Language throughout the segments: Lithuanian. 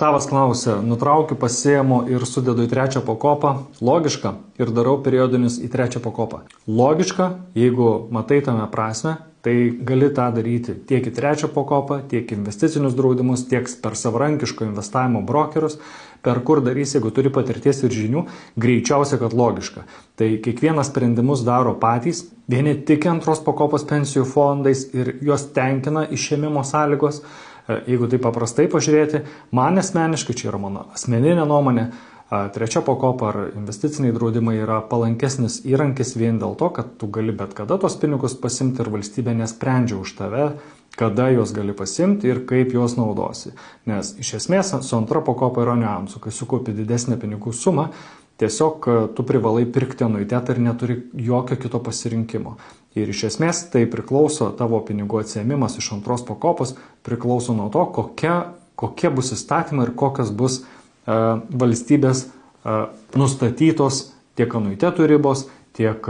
Tavas klausia, nutraukiu, pasiimu ir sudedu į trečią pakopą. Logiška ir darau periodinius į trečią pakopą. Logiška, jeigu matai tame prasme, tai gali tą daryti tiek į trečią pakopą, tiek investicinius draudimus, tiek per savarankiško investavimo brokerius, per kur darys, jeigu turi patirties ir žinių, greičiausia, kad logiška. Tai kiekvienas sprendimus daro patys, vieni tik antros pakopos pensijų fondais ir juos tenkina išėmimo sąlygos. Jeigu tai paprastai pažiūrėti, man asmeniškai, čia yra mano asmeninė nuomonė, trečia pakopa ar investiciniai draudimai yra palankesnis įrankis vien dėl to, kad tu gali bet kada tos pinigus pasimti ir valstybė nesprendžia už tave, kada juos gali pasimti ir kaip juos naudosi. Nes iš esmės su antra pakopa yra niuansų, kai sukaupi didesnę pinigų sumą, tiesiog tu privalai pirkti anuitetą ir neturi jokio kito pasirinkimo. Ir iš esmės tai priklauso, tavo pinigų atsiėmimas iš antros pakopos priklauso nuo to, kokie bus įstatymai ir kokios bus valstybės nustatytos tiek anuitetų ribos, tiek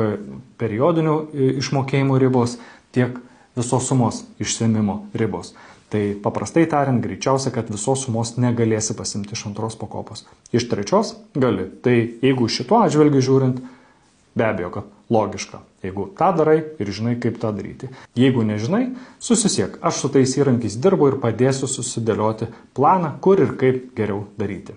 periodinių išmokėjimų ribos, tiek visos sumos išsiėmimo ribos. Tai paprastai tariant, greičiausia, kad visos sumos negalėsi pasimti iš antros pakopos. Iš trečios gali. Tai jeigu šituo atžvilgiu žiūrint, be abejo, kad logiška. Jeigu tą darai ir žinai, kaip tą daryti. Jeigu nežinai, susisiek. Aš su tais įrankiais dirbu ir padėsiu susidėlioti planą, kur ir kaip geriau daryti.